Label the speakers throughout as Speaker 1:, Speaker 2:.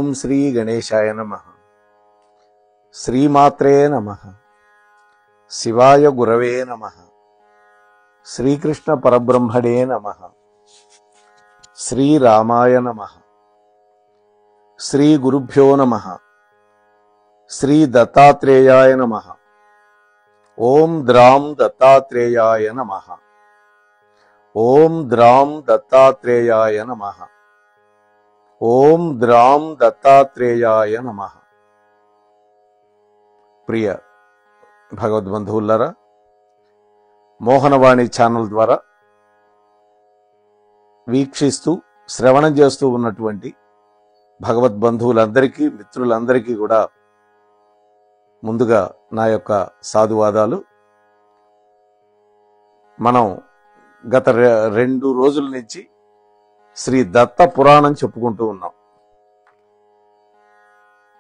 Speaker 1: ఓం శ్రీ గణేశాయ నమః. శ్రీమాత్రే నమః. శివాయ గురవే నమః. శ్రీకృష్ణ పరబ్రహ్మణే నమః. శ్రీరామాయ నమః. శ్రీ గురుభ్యో నమః. శ్రీ దత్తాత్రేయాయ నమః. ఓం ద్రాం దత్తాత్రేయాయ నమః. ఓం ద్రాం దత్తాత్రేయాయ నమః. ఓం ద్రాం దత్తాత్రేయాయ నమః. ప్రియ భగవద్బంధువులారా, మోహనవాణి ఛానల్ ద్వారా వీక్షిస్తూ శ్రవణం చేస్తూ ఉన్నటువంటి భగవద్బంధువులందరికీ, మిత్రులందరికీ కూడా ముందుగా నా యొక్క సాధువాదాలు. మనం గత 2 రోజుల నుంచి శ్రీ దత్త పురాణం చెప్పుకుంటూ ఉన్నాం.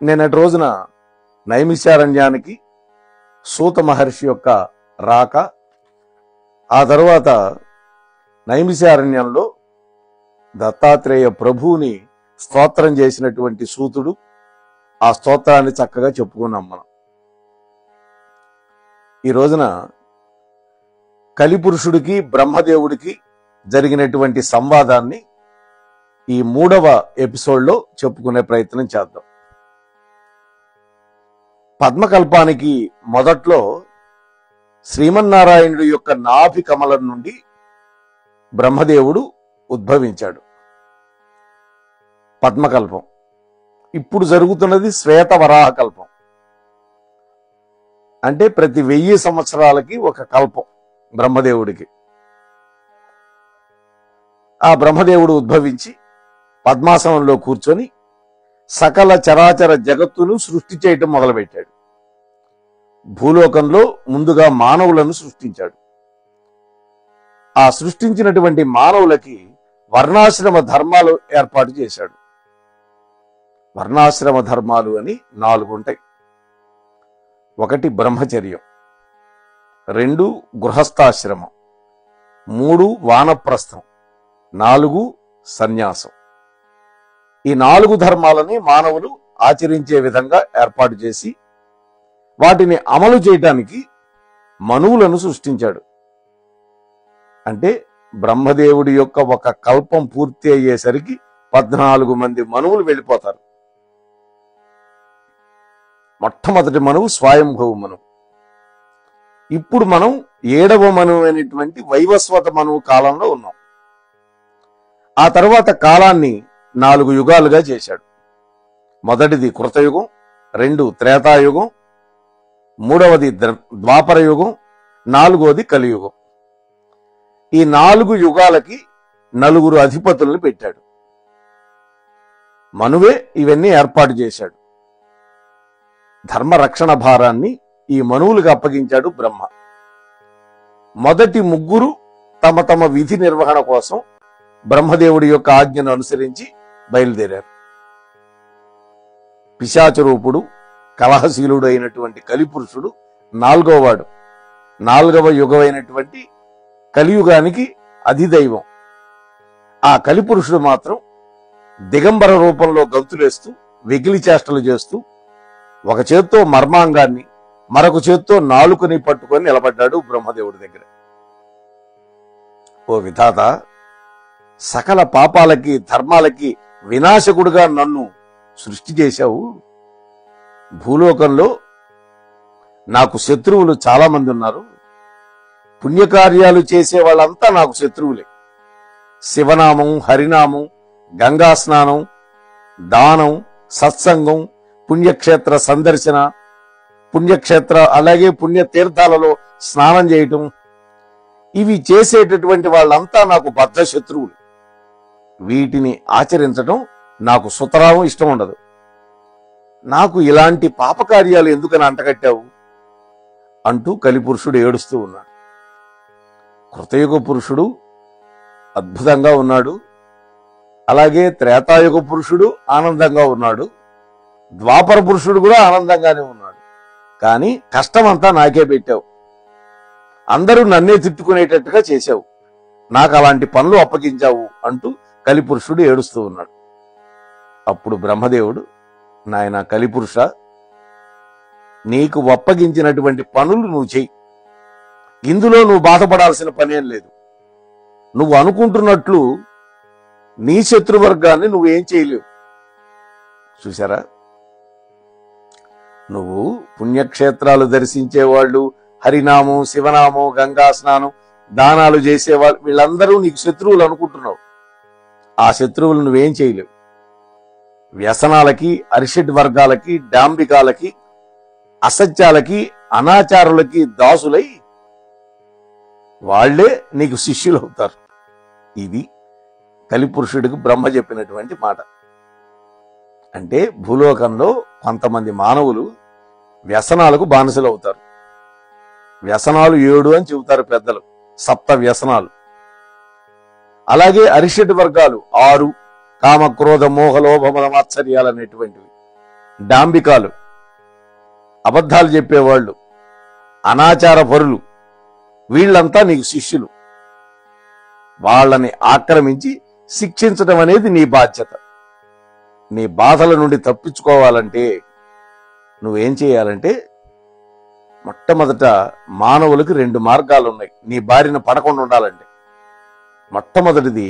Speaker 1: నిన్నటి రోజున నైమిషారణ్యానికి సూత మహర్షి యొక్క రాక, ఆ తరువాత నైమిషారణ్యంలో దత్తాత్రేయ ప్రభువుని స్తోత్రం చేసినటువంటి సూతుడు, ఆ స్తోత్రాన్ని చక్కగా చెప్పుకున్నాం మనం. ఈ రోజున కలిపురుషుడికి బ్రహ్మదేవుడికి జరిగినటువంటి సంవాదాన్ని ఈ 3వ ఎపిసోడ్లో చెప్పుకునే ప్రయత్నం చేద్దాం. పద్మకల్పానికి మొదట్లో శ్రీమన్నారాయణుడి యొక్క నాభి కమలం నుండి బ్రహ్మదేవుడు ఉద్భవించాడు. పద్మకల్పం. ఇప్పుడు జరుగుతున్నది శ్వేతవరాహ కల్పం. అంటే ప్రతి 1000 సంవత్సరాలకి ఒక కల్పం బ్రహ్మదేవుడికి. ఆ బ్రహ్మదేవుడు ఉద్భవించి పద్మాసనంలో కూర్చొని సకల చరాచర జగత్తును సృష్టి చేయటం మొదలుపెట్టాడు. భూలోకంలో ముందుగా మానవులను సృష్టించాడు. ఆ సృష్టించినటువంటి మానవులకి వర్ణాశ్రమ ధర్మాలు ఏర్పాటు చేశాడు. వర్ణాశ్రమ ధర్మాలు అని 4 ఉంటాయి. 1 బ్రహ్మచర్యం, 2 గృహస్థాశ్రమం, 3 వానప్రస్థం, 4 సన్యాసం. ఈ 4 ధర్మాలని మానవులు ఆచరించే విధంగా ఏర్పాటు చేసి వాటిని అమలు చేయటానికి మనువులను సృష్టించాడు. అంటే బ్రహ్మదేవుడి యొక్క ఒక కల్పం పూర్తి అయ్యేసరికి 14 మంది మనువులు వెళ్ళిపోతారు. మొట్టమొదటి మనువు స్వయంభవ మనువు. ఇప్పుడు మనం 7వ మనువు అయినటువంటి వైవస్వత మనువు కాలంలో ఉన్నాం. ఆ తర్వాత కాలాన్ని 4 యుగాలుగా చేశాడు. మొదటిది కృతయుగం, 2 త్రేతాయుగం, 3వది ద్వాపర యుగం, 4వది కలియుగం. ఈ 4 యుగాలకి 4 అధిపతులను పెట్టాడు. మనువే ఇవన్నీ ఏర్పాటు చేశాడు. ధర్మ రక్షణ భారాన్ని ఈ మనువులకు అప్పగించాడు బ్రహ్మ. మొదటి 3 తమ తమ విధి నిర్వహణ కోసం బ్రహ్మదేవుడి యొక్క ఆజ్ఞను అనుసరించి బయలుదేరారు. పిశాచరూపుడు, కలహశీలుడు అయినటువంటి కలిపురుషుడు 4వ వాడు. 4వ యుగమైనటువంటి కలియుగానికి అధిదైవం. ఆ కలిపురుషుడు మాత్రం దిగంబర రూపంలో గంతులేస్తూ, వెకిలి చేష్టలు చేస్తూ, ఒక చేత్తో మర్మాంగాన్ని, మరొక చేత్తో నాలుకని పట్టుకొని నిలబడ్డాడు బ్రహ్మదేవుడి దగ్గర. ఓ విధాత, సకల పాపాలకి ధర్మాలకి వినాశకుడుగా నన్ను సృష్టి చేశావు. భూలోకంలో నాకు శత్రువులు చాలా మంది ఉన్నారు. పుణ్యకార్యాలు చేసే వాళ్ళంతా నాకు శత్రువులే. శివనామం, హరినామం, గంగా స్నానం, దానం, సత్సంగం, పుణ్యక్షేత్ర సందర్శన, అలాగే పుణ్యతీర్థాలలో స్నానం చేయటం, ఇవి చేసేటటువంటి వాళ్ళంతా నాకు బద్ధ శత్రువులు. వీటిని ఆచరించటం నాకు సుతరాం ఇష్టం ఉండదు. నాకు ఇలాంటి పాపకార్యాలు ఎందుకని అంటగట్టావు అంటూ కలిపురుషుడు ఏడుస్తూ ఉన్నాడు. కృతయుగ పురుషుడు అద్భుతంగా ఉన్నాడు. అలాగే త్రేతాయుగ పురుషుడు ఆనందంగా ఉన్నాడు. ద్వాపర పురుషుడు కూడా ఆనందంగానే ఉన్నాడు. కానీ కష్టమంతా నాకే పెట్టావు. అందరూ నన్నే తిట్టుకునేటట్టుగా చేశావు. నాకు అలాంటి పనులు అప్పగించావు అంటూ కలిపురుషుడు ఏడుస్తూ ఉన్నాడు. అప్పుడు బ్రహ్మదేవుడు నాయన కలిపురుష, నీకు ఒప్పగించినటువంటి పనులు నువ్వు చెయ్యి. ఇందులో నువ్వు బాధపడాల్సిన పనేం లేదు. నువ్వు అనుకుంటున్నట్లు నీ శత్రువర్గాన్ని నువ్వేం చేయలేవు. చూసారా, నువ్వు పుణ్యక్షేత్రాలు దర్శించేవాళ్ళు, హరినామం, శివనామం, గంగా స్నానం, దానాలు చేసేవాళ్ళు, వీళ్ళందరూ నీకు శత్రువులు అనుకుంటున్నావు. ఆ శత్రువులు నువ్వేం చేయలేవు. వ్యసనాలకి, అరిషడ్ వర్గాలకి, డాంబికాలకి, అసత్యాలకి, అనాచారులకి దాసులై వాళ్లే నీకు శిష్యులు అవుతారు. ఇది కలిపురుషుడికి బ్రహ్మ చెప్పినటువంటి మాట. అంటే భూలోకంలో కొంతమంది మానవులు వ్యసనాలకు బానిసలు అవుతారు. వ్యసనాలు 7 అని చెబుతారు పెద్దలు, 7 వ్యసనాలు. అలాగే అరిషడ్ వర్గాలు 6, కామ, క్రోధ, మోహ, లోభ, మద, మాత్సర్యాలు అనేటువంటివి. డాంబికాలు, అబద్ధాలు చెప్పేవాళ్ళు, అనాచార పరులు, వీళ్ళంతా నీకు శిష్యులు. వాళ్ళని ఆక్రమించి శిక్షించడం అనేది నీ బాధ్యత. నీ బాధల నుండి తప్పించుకోవాలంటే నువ్వేం చేయాలంటే, మొట్టమొదట మానవులకు 2 మార్గాలు ఉన్నాయి నీ బారిన పడకుండా ఉండాలంటే. మొట్టమొదటిది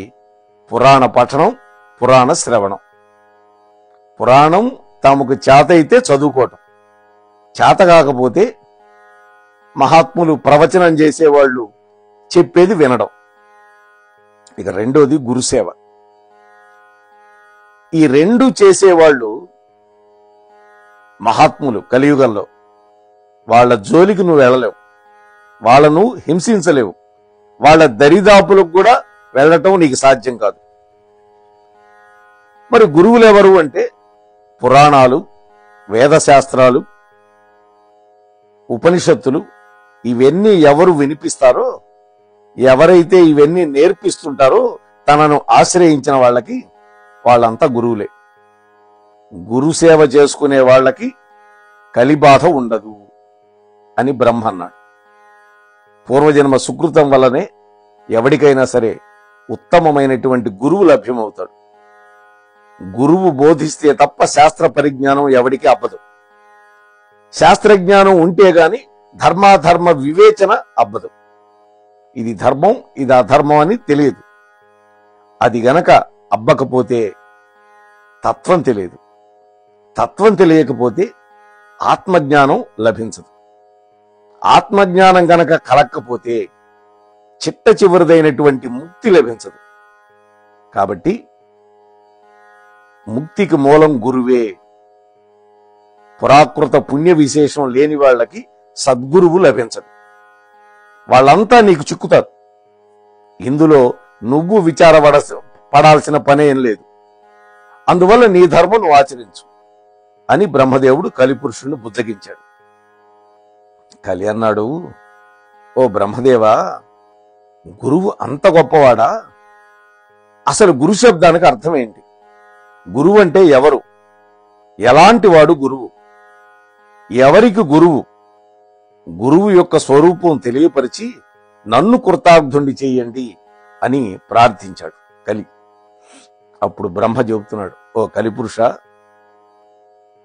Speaker 1: పురాణ పఠనం, పురాణ శ్రవణం. పురాణం తమకు చేత అయితే చదువుకోవటం, చేత కాకపోతే మహాత్ములు ప్రవచనం చేసేవాళ్ళు చెప్పేది వినడం. ఇక రెండోది గురుసేవ. ఈ 2 చేసేవాళ్ళు మహాత్ములు కలియుగంలో. వాళ్ళ జోలికి నువ్వు వెళ్ళలేవు, వాళ్ళను హింసించలేవు, వాళ్ళ దరిదాపులకు కూడా వెళ్ళటం నీకు సాధ్యం కాదు. మరి గురువులు ఎవరు అంటే, పురాణాలు, వేదశాస్త్రాలు, ఉపనిషత్తులు, ఇవన్నీ ఎవరు వినిపిస్తారో, ఎవరైతే ఇవన్నీ నేర్పిస్తుంటారో తనను ఆశ్రయించిన వాళ్ళకి వాళ్ళంతా గురువులే. గురుసేవ చేసుకునే వాళ్ళకి కలిబాధ ఉండదు అని బ్రహ్మ అన్నాడు. పూర్వజన్మ సుకృతం వల్లనే ఎవడికైనా సరే ఉత్తమమైనటువంటి గురువు లభ్యమవుతాడు. గురువు బోధిస్తే తప్ప శాస్త్ర పరిజ్ఞానం ఎవడికి అబ్బదు. శాస్త్రజ్ఞానం ఉంటే గాని ధర్మాధర్మ వివేచన అబ్బదు. ఇది ధర్మం, ఇది అధర్మం అని తెలియదు. అది గనక అబ్బకపోతే తత్వం తెలియదు. తత్వం తెలియకపోతే ఆత్మజ్ఞానం లభించదు. ఆత్మజ్ఞానం గనక కలక్కపోతే చిట్ట చివరిదైనటువంటి ముక్తి లభించదు. కాబట్టి ముక్తికి మూలం గురువే. పురాకృత పుణ్య విశేషం లేని వాళ్ళకి సద్గురువు లభించడు. వాళ్ళంతా నీకు చిక్కుతారు. ఇందులో నువ్వు పడాల్సిన పనే ఏం లేదు. అందువల్ల నీ ధర్మం నువ్వు ఆచరించు అని బ్రహ్మదేవుడు కలిపురుషుణ్ణి బుద్ధగించాడు. కలి అన్నాడు, ఓ బ్రహ్మదేవా, గురువు అంత గొప్పవాడా? అసలు గురు శబ్దానికి అర్థం ఏంటి? గురువు అంటే ఎవరు? ఎలాంటి వాడు గురువు? ఎవరికి గురువు? గురువు యొక్క స్వరూపం తెలియపరిచి నన్ను కృతార్థుండి చెయ్యండి అని ప్రార్థించాడు కలి. అప్పుడు బ్రహ్మ చెబుతున్నాడు, ఓ కలిపురుష,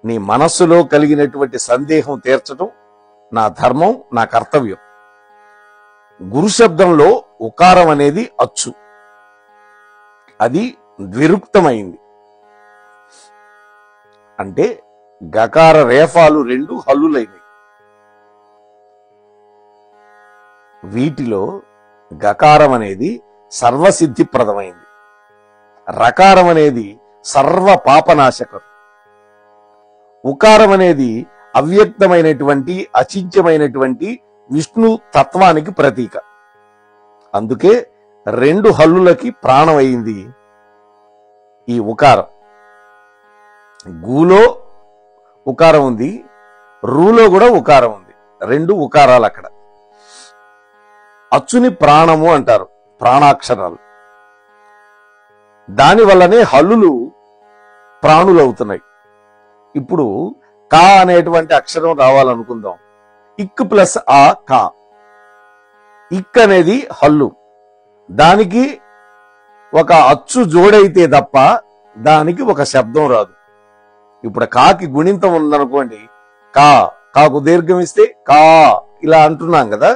Speaker 1: నీ మనస్సులో కలిగినటువంటి సందేహం తీర్చడం నా ధర్మం, నా కర్తవ్యం. గురు శబ్దంలో ఉకారం అనేది అచ్చు, అది ద్విరుక్తమైంది. అంటే గకార రేఫాలు 2 హల్లులైనవి. వీటిలో గకారం అనేది సర్వసిద్ధిప్రదమైంది, రకారం అనేది సర్వ పాపనాశకం, ఉకారం అనేది అవ్యక్తమైనటువంటి అచింత్యమైనటువంటి విష్ణు తత్వానికి ప్రతీక. అందుకే 2 హల్లులకి ప్రాణం అయింది ఈ ఉకారం. గూలో ఉకారం ఉంది, రూలో కూడా ఉకారం ఉంది. 2 ఉకారాలు అక్కడ. అచ్చుని ప్రాణము అంటారు, ప్రాణాక్షరాలు. దానివల్లనే హల్లులు ప్రాణులు అవుతున్నాయి. ఇప్పుడు కా అనేటువంటి అక్షరం రావాలనుకుందాం. ఇక్ ప్లస్ ఆ కా. ఇక్ అనేది హల్లు, దానికి ఒక అచ్చు జోడైతే తప్ప దానికి ఒక శబ్దం రాదు. ఇప్పుడు కాకి గుణింతం ఉందనుకోండి, కాకు దీర్ఘం ఇస్తే కా ఇలా అంటున్నాం కదా.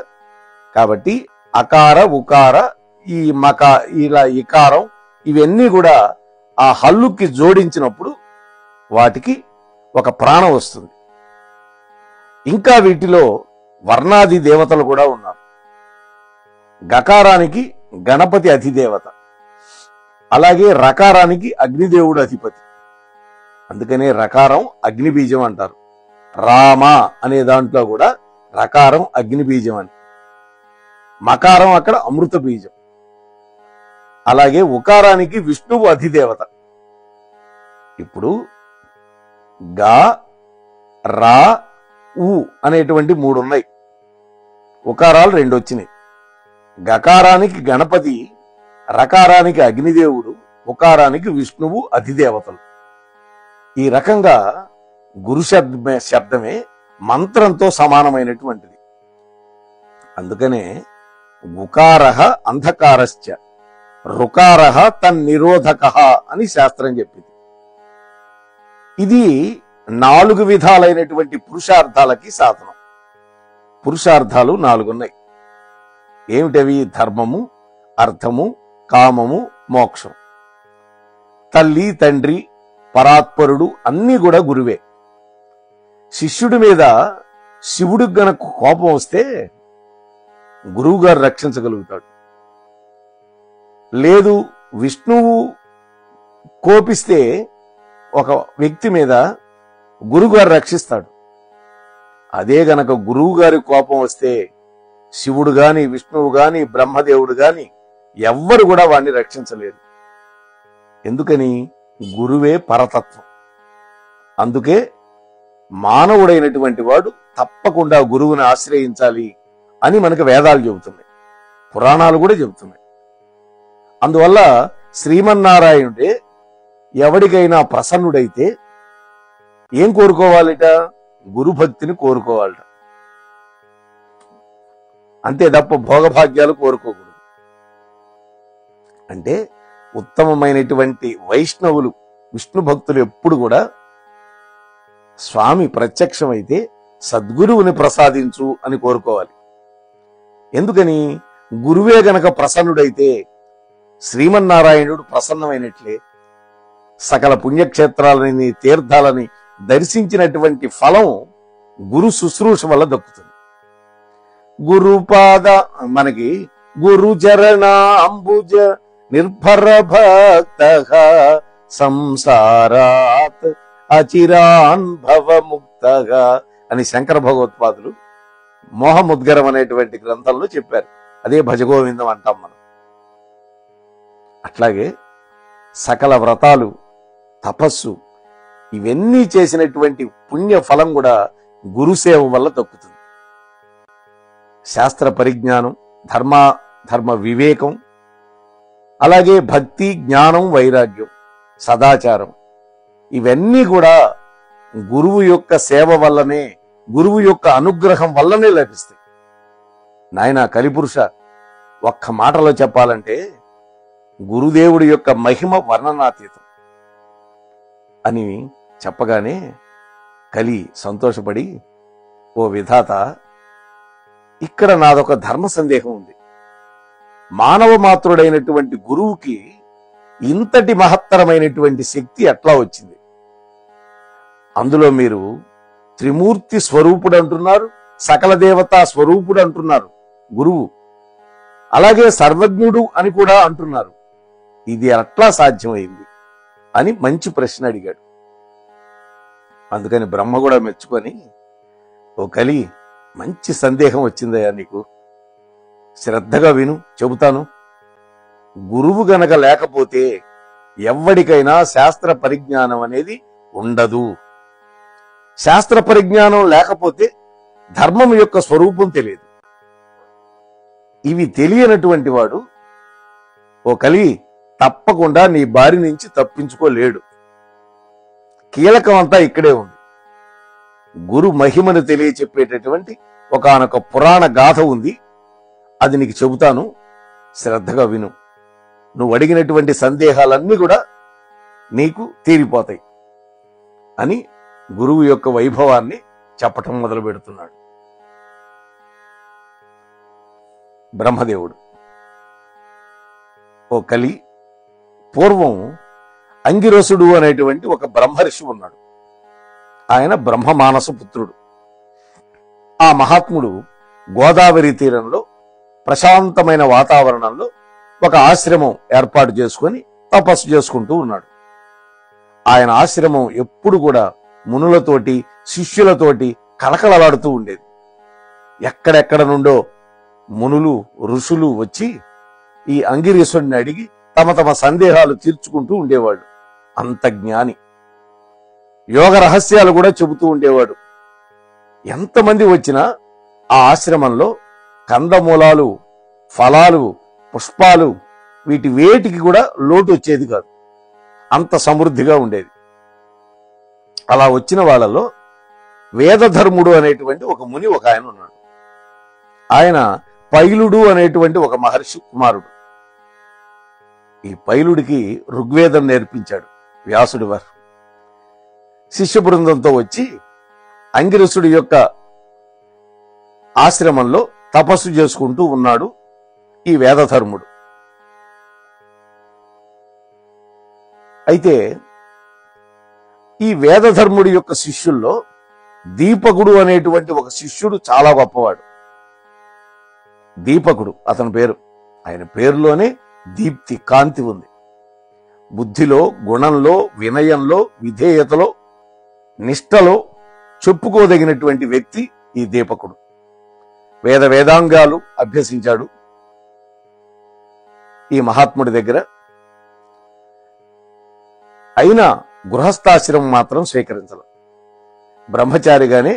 Speaker 1: కాబట్టి అకార ఉకార ఈ ఇలా ఇకారం ఇవన్నీ కూడా ఆ హల్లుకి జోడించినప్పుడు వాటికి ఒక ప్రాణం వస్తుంది. ఇంకా వీటిలో వర్ణాది దేవతలు కూడా ఉన్నారు. గకారానికి గణపతి అధిదేవత, అలాగే రకారానికి అగ్నిదేవుడు అధిపతి. అందుకనే రకారం అగ్నిబీజం అంటారు. రామ అనే దాంట్లో కూడా రకారం అగ్నిబీజం అని, మకారం అక్కడ అమృత బీజం. అలాగే ఉకారానికి విష్ణువు అధిదేవత. ఇప్పుడు గా రా ఉ అనేటువంటి 3 ఉన్నాయి, ఉకారాలు 2 వచ్చినాయి. గకారానికి గణపతి, రకారానికి అగ్నిదేవుడు, ఉకారానికి విష్ణువు అధిదేవతలు. ఈ రకంగా గురు శబ్దమే మంత్రంతో సమానమైనటువంటిది. అందుకనే ఉకారః అంధకారశ్చ రుకారః తన్నిరోధకః అని శాస్త్రం చెప్పింది. ఇది 4 విధాలైనటువంటి పురుషార్థాలకి సాధనం. పురుషార్థాలు 4 ఉన్నాయి. ఏమిటవి? ధర్మము, అర్థము, కామము, మోక్షం. తల్లి, తండ్రి, పరాత్పరుడు అన్నీ కూడా గురువే. శిష్యుడి మీద శివుడికి గనక కోపం వస్తే గురువు గారు రక్షించగలుగుతాడు. లేదు విష్ణువు కోపిస్తే ఒక వ్యక్తి మీద గురువుగారు రక్షిస్తాడు. అదే గనక గురువు గారి కోపం వస్తే శివుడు గాని, విష్ణువు గాని, బ్రహ్మదేవుడు గాని ఎవ్వరు కూడా వాడిని రక్షించలేరు. ఎందుకని? గురువే పరతత్వం. అందుకే మానవుడైనటువంటి వాడు తప్పకుండా గురువుని ఆశ్రయించాలి అని మనకు వేదాలు చెబుతున్నాయి, పురాణాలు కూడా చెబుతున్నాయి. అందువల్ల శ్రీమన్నారాయణుడే ఎవడికైనా ప్రసన్నుడైతే ఏం కోరుకోవాలిట? గురుభక్తిని కోరుకోవాలట. అంతే తప్ప భోగభాగ్యాలు కోరుకోకూడదు. అంటే ఉత్తమమైనటువంటి వైష్ణవులు, విష్ణు భక్తులు ఎప్పుడు కూడా స్వామి ప్రత్యక్షమైతే సద్గురువుని ప్రసాదించు అని కోరుకోవాలి. ఎందుకని? గురువే గనక ప్రసన్నుడైతే శ్రీమన్నారాయణుడు ప్రసన్నమైనట్లే. సకల పుణ్యక్షేత్రాలని, తీర్థాలని దర్శించినటువంటి ఫలం గురు శుశ్రూష వల్ల దక్కుతుంది. గురుపాద మనకి గురు చరణ అంబుజ నిర్భర భక్త సంసారాత్ అచిరాన్ భవముక్తగా అని శంకర భగవత్పాదులు మోహముద్గరం అనేటువంటి గ్రంథంలో చెప్పారు. అదే భజగోవిందం అంటాం మనం. అట్లాగే సకల వ్రతాలు, తపస్సు ఇవన్నీ చేసినటువంటి పుణ్య ఫలం కూడా గురుసేవ వల్ల దక్కుతుంది. శాస్త్ర పరిజ్ఞానం, ధర్మ వివేకం, అలాగే భక్తి, జ్ఞానం, వైరాగ్యం, సదాచారం ఇవన్నీ కూడా గురువు యొక్క సేవ వల్లనే, గురువు యొక్క అనుగ్రహం వల్లనే లభిస్తాయి. నాయన కలిపురుష, ఒక్క మాటలో చెప్పాలంటే గురుదేవుడి యొక్క మహిమ వర్ణనాతీతం అని చెప్పగానే కలి సంతోషపడి, ఓ విధాత, ఇక్కడ నాదొక ధర్మ సందేహం ఉంది. మానవ మాతృడైనటువంటి గురువుకి ఇంతటి మహత్తరమైనటువంటి శక్తి ఎట్లా వచ్చింది? అందులో మీరు త్రిమూర్తి స్వరూపుడు అంటున్నారు, సకల దేవతా స్వరూపుడు అంటున్నారు గురువు, అలాగే సర్వజ్ఞుడు అని కూడా అంటున్నారు. ఇది ఎట్లా సాధ్యమైంది అని మంచి ప్రశ్న అడిగాడు. అందుకని బ్రహ్మ కూడా మెచ్చుకొని, ఓ కలి, మంచి సందేహం వచ్చిందయ్యా నీకు, శ్రద్ధగా విను, చెబుతాను. గురువు గనక లేకపోతే ఎవ్వడికైనా శాస్త్ర పరిజ్ఞానం అనేది ఉండదు. శాస్త్ర పరిజ్ఞానం లేకపోతే ధర్మం యొక్క స్వరూపం తెలియదు. ఇవి తెలియనటువంటి వాడు, ఓ కలి, తప్పకుండా నీ బారి నుంచి తప్పించుకోలేడు. కీలకం అంతా ఇక్కడే ఉంది. గురు మహిమను తెలియచెప్పేటటువంటి ఒకానొక పురాణ గాథ ఉంది. అది నీకు చెబుతాను, శ్రద్ధగా విను. నువ్వు అడిగినటువంటి సందేహాలన్నీ కూడా నీకు తీరిపోతాయి. అని గురువు యొక్క వైభవాన్ని చెప్పటం మొదలు పెడుతున్నాడు. బ్రహ్మదేవుడు, ఓ కలి, పూర్వం అంగిరసుడు అనేటువంటి ఒక బ్రహ్మర్షి ఉన్నాడు. ఆయన బ్రహ్మమానస పుత్రుడు. ఆ మహాత్ముడు గోదావరి తీరంలో ప్రశాంతమైన వాతావరణంలో ఒక ఆశ్రమం ఏర్పాటు చేసుకొని తపస్సు చేసుకుంటూ ఉన్నాడు. ఆయన ఆశ్రమం ఎప్పుడు కూడా మునులతోటి శిష్యులతోటి కలకలలాడుతూ ఉండేది. ఎక్కడెక్కడ నుండో మునులు ఋషులు వచ్చి ఈ అంగిరీశ్వరుని అడిగి తమ తమ సందేహాలు తీర్చుకుంటూ ఉండేవాడు. అంత జ్ఞాని. యోగ రహస్యాలు కూడా చెబుతూ ఉండేవాడు. ఎంతమంది వచ్చినా ఆ ఆశ్రమంలో కందమూలాలు, ఫలాలు, పుష్పాలు వీటి వేటికి కూడా లోటు వచ్చేది కాదు. అంత సమృద్ధిగా ఉండేది. అలా వచ్చిన వాళ్ళలో వేదధర్ముడు అనేటువంటి ఒక ముని ఒక ఆయన ఉన్నాడు. ఆయన పైలుడు అనేటువంటి ఒక మహర్షి కుమారుడు. ఈ పైలుడికి ఋగ్వేదం నేర్పించాడు వ్యాసుడి వారు. శిష్య బృందంతో వచ్చి అంగిరసుడి యొక్క ఆశ్రమంలో తపస్సు చేసుకుంటూ ఉన్నాడు ఈ వేదధర్ముడు. అయితే ఈ వేదధర్ముడి యొక్క శిష్యుల్లో దీపకుడు అనేటువంటి ఒక శిష్యుడు చాలా గొప్పవాడు. దీపకుడు అతని పేరు. ఆయన పేరులోనే దీప్తి, కాంతి ఉంది. బుద్ధిలో, గుణంలో, వినయంలో, విధేయతలో, నిష్టలో చెప్పుకోదగినటువంటి వ్యక్తి ఈ దీపకుడు. వేదాంగాలు అభ్యసించాడు ఈ మహాత్ముడి దగ్గర. అయినా గృహస్థాశ్రమం మాత్రం స్వీకరించాలి. బ్రహ్మచారిగానే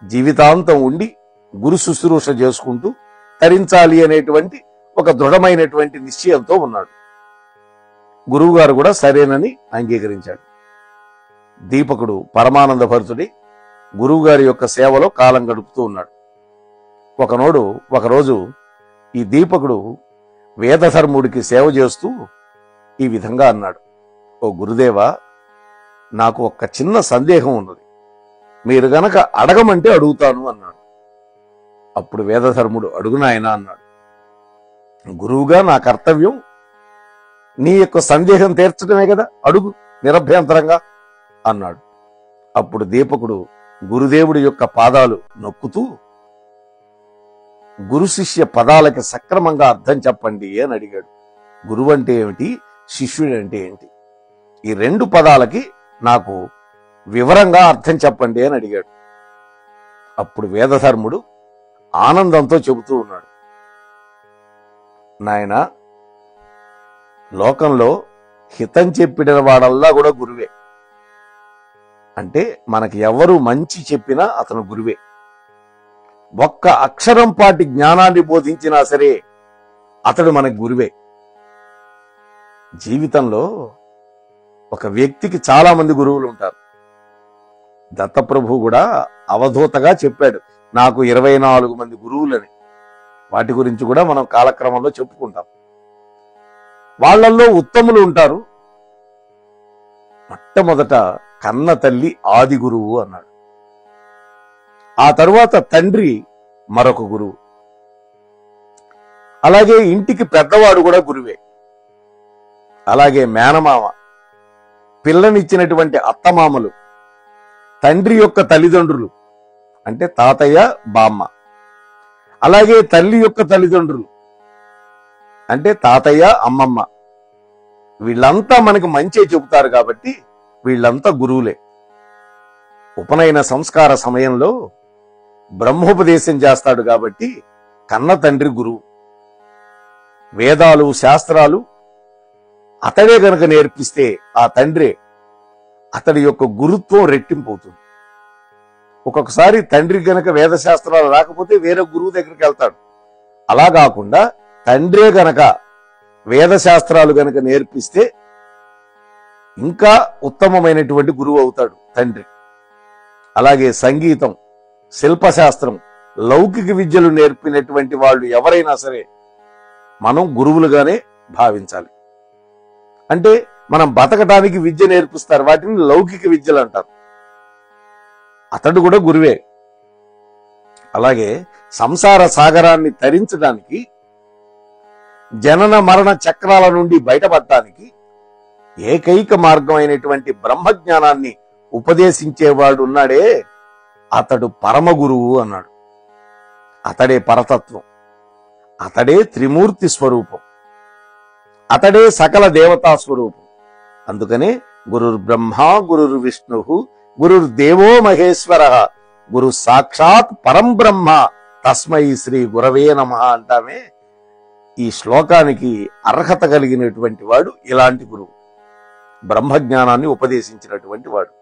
Speaker 1: జీవితాంతం ఉండి గురు శుశ్రూష చేసుకుంటూ తరించాలి అనేటువంటి ఒక దృఢమైనటువంటి నిశ్చయంతో ఉన్నాడు. గురువు గారు కూడా సరేనని అంగీకరించాడు. దీపకుడు పరమానంద భరితుడి గురువు గారి యొక్క సేవలో కాలం గడుపుతూ ఉన్నాడు. ఒకరోజు ఈ దీపకుడు వేదధర్ముడికి సేవ చేస్తూ ఈ విధంగా అన్నాడు, ఓ గురుదేవా, నాకు ఒక చిన్న సందేహం ఉన్నది, మీరు గనక అడగమంటే అడుగుతాను అన్నాడు. అప్పుడు వేదధర్ముడు, అడుగు నాయనా అన్నాడు. గురువుగా నా కర్తవ్యం నీ యొక్క సందేహం తీర్చడమే కదా, అడుగు నిరభ్యంతరంగా అన్నాడు. అప్పుడు దీపకుడు గురుదేవుడి యొక్క పాదాలు నొక్కుతూ, గురు శిష్య పదాలకి సక్రమంగా అర్థం చెప్పండి అని అడిగాడు. గురువు అంటే ఏమిటి, శిష్యుడు అంటే ఏంటి, ఈ రెండు పదాలకి నాకు వివరంగా అర్థం చెప్పండి అని అడిగాడు. అప్పుడు వేదధర్ముడు ఆనందంతో చెబుతూ ఉన్నాడు, నాయనా, లోకంలో హితం చెప్పిన వాడల్లా కూడా గురువే. అంటే మనకి ఎవరు మంచి చెప్పినా అతను గురువే. ఒక్క అక్షరం పాటి జ్ఞానాన్ని బోధించినా సరే అతడు మనకు గురువే. జీవితంలో ఒక వ్యక్తికి చాలా మంది గురువులు ఉంటారు. దత్తప్రభు కూడా అవధూతగా చెప్పాడు, నాకు 24 మంది గురువులని. వాటి గురించి కూడా మనం కాలక్రమంలో చెప్పుకుంటాం. వాళ్ళల్లో ఉత్తములు ఉంటారు. మొట్టమొదట కన్న తల్లి ఆది గురువు అన్నాడు. ఆ తరువాత తండ్రి మరొక గురువు. అలాగే ఇంటికి పెద్దవాడు కూడా గురువే. అలాగే మేనమామ, పిల్లనిచ్చినటువంటి అత్తమామలు, తండ్రి యొక్క తల్లిదండ్రులు అంటే తాతయ్య బామ్మ, అలాగే తల్లి యొక్క తల్లిదండ్రులు అంటే తాతయ్య అమ్మమ్మ, వీళ్ళంతా మనకు మంచి చెబుతారు కాబట్టి వీళ్ళంతా గురువులే. ఉపనయన సంస్కార సమయంలో బ్రహ్మోపదేశం చేస్తాడు కాబట్టి కన్న తండ్రి గురువు. వేదాలు శాస్త్రాలు అతడే గనక నేర్పిస్తే ఆ తండ్రే, అతడి యొక్క గురుత్వం రెట్టింపు అవుతుంది. ఒక్కొక్కసారి తండ్రి గనక వేదశాస్త్రాలు రాకపోతే వేరే గురువు దగ్గరికి వెళ్తాడు. అలా కాకుండా తండ్రే గనక వేదశాస్త్రాలు గనక నేర్పిస్తే ఇంకా ఉత్తమమైనటువంటి గురువు అవుతాడు తండ్రి. అలాగే సంగీతం, శిల్పశాస్త్రం, లౌకిక విద్యలు నేర్పినటువంటి వాళ్ళు ఎవరైనా సరే మనం గురువులుగానే భావించాలి. అంటే మనం బతకటానికి విద్య నేర్పిస్తారు, వాటిని లౌకిక విద్యలు అంటారు. అతడు కూడా గురువే. అలాగే సంసార సాగరాన్ని తరించడానికి, జనన మరణ చక్రాల నుండి బయటపడటానికి ఏకైక మార్గం అయినటువంటి బ్రహ్మజ్ఞానాన్ని ఉపదేశించేవాడు ఉన్నాడే, అతడు పరమ గురువు అన్నాడు. అతడే పరతత్వం, అతడే త్రిమూర్తి స్వరూపం, అతడే సకల దేవతా స్వరూపం. అందుకనే గురుర్ బ్రహ్మ గురుర్ విష్ణు గురుర్ దేవో మహేశ్వర గురు సాక్షాత్ పరం బ్రహ్మ తస్మై శ్రీ గురవే నమః అంటామే. ఈ శ్లోకానికి అర్హత కలిగినటువంటి వాడు ఇలాంటి గురువు, బ్రహ్మజ్ఞానాన్ని ఉపదేశించినటువంటి వాడు.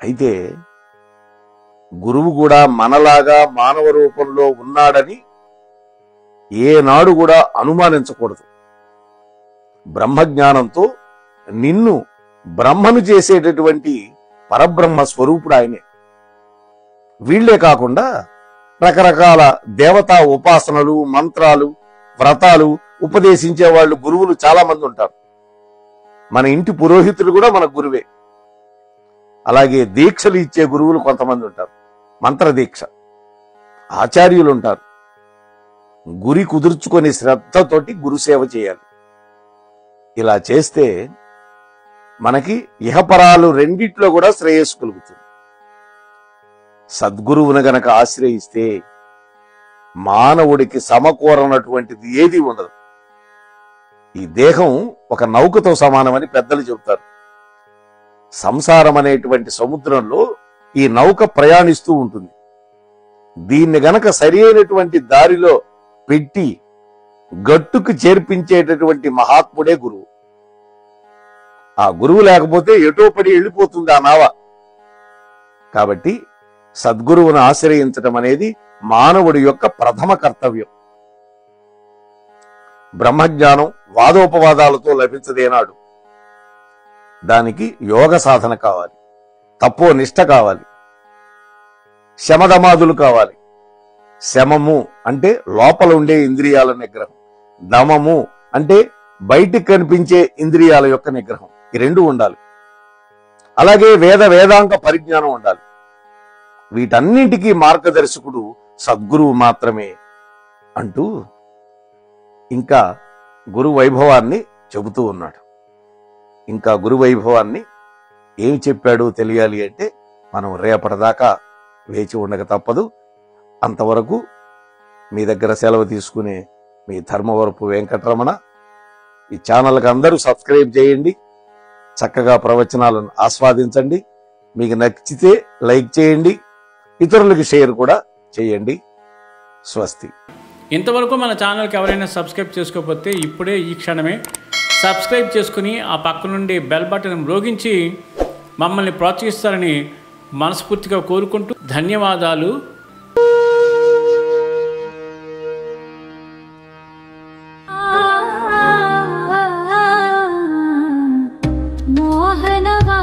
Speaker 1: అయితే గురువు కూడా మనలాగా మానవ రూపంలో ఉన్నాడని ఏనాడు కూడా అనుమానించకూడదు. బ్రహ్మజ్ఞానంతో నిన్ను బ్రహ్మను చేసేటటువంటి పరబ్రహ్మ స్వరూపుడు ఆయనే. వీళ్లే కాకుండా రకరకాల దేవతా ఉపాసనలు, మంత్రాలు, వ్రతాలు ఉపదేశించే వాళ్ళు గురువులు చాలా మంది ఉంటారు. మన ఇంటి పురోహితులు కూడా మన గురువే. అలాగే దీక్షలు ఇచ్చే గురువులు కొంతమంది ఉంటారు, మంత్ర దీక్ష. ఆచార్యులు ఉంటారు. గురి కుదుర్చుకొని శ్రద్ధతోటి గురుసేవ చేయాలి. ఇలా చేస్తే మనకి ఇహపరాలు రెండిట్లో కూడా శ్రేయస్సు కలుగుతుంది. సద్గురువును గనక ఆశ్రయిస్తే మానవుడికి సమకూరనటువంటిది ఏది ఉండదు. ఈ దేహం ఒక నౌకతో సమానమని పెద్దలు చెబుతారు. సంసారం అనేటువంటి సముద్రంలో ఈ నౌక ప్రయాణిస్తూ ఉంటుంది. దీన్ని గనక సరి అయినటువంటి దారిలో పెట్టి గట్టుకు చేర్పించేటటువంటి మహాత్ముడే గురువు. ఆ గురువు లేకపోతే ఎటో పడి వెళ్ళిపోతుంది ఆ నావ. కాబట్టి సద్గురువును ఆశ్రయించడం అనేది మానవుడి యొక్క ప్రథమ కర్తవ్యం. బ్రహ్మజ్ఞానం వాదోపవాదాలతో లభించదేనాడు. దానికి యోగ సాధన కావాలి, తపో నిష్ఠ కావాలి, శమదమాదులు కావాలి. శమము అంటే లోపల ఉండే ఇంద్రియాల నిగ్రహం, దమము అంటే బయటికి కనిపించే ఇంద్రియాల యొక్క నిగ్రహం. ఈ రెండు ఉండాలి. అలాగే వేదాంగ పరిజ్ఞానం ఉండాలి. వీటన్నింటికీ మార్గదర్శకుడు సద్గురువు మాత్రమే అంటూ ఇంకా గురు వైభవాన్ని చెబుతూ ఉన్నాడు. ఇంకా గురు వైభవాన్ని ఏమి చెప్పాడు తెలియాలి అంటే మనం రేపటిదాకా వేచి ఉండక తప్పదు. అంతవరకు మీ దగ్గర సెలవు తీసుకునే మీ ధర్మవరపు వెంకటరమణ. ఈ ఛానల్కి అందరూ సబ్స్క్రైబ్ చేయండి, చక్కగా ప్రవచనాలను ఆస్వాదించండి. మీకు నచ్చితే లైక్ చేయండి, ఇతరులకు షేర్ కూడా చేయండి. స్వస్తి.
Speaker 2: ఇంతవరకు మన ఛానల్కి ఎవరైనా సబ్స్క్రైబ్ చేసుకోకపోతే ఇప్పుడే ఈ క్షణమే సబ్స్క్రైబ్ చేసుకుని ఆ పక్క నుండి బెల్ బటన్ మ్రోగించి మమ్మల్ని ప్రోత్సహిస్తారని మనస్ఫూర్తిగా కోరుకుంటూ ధన్యవాదాలు.
Speaker 3: మోహనవా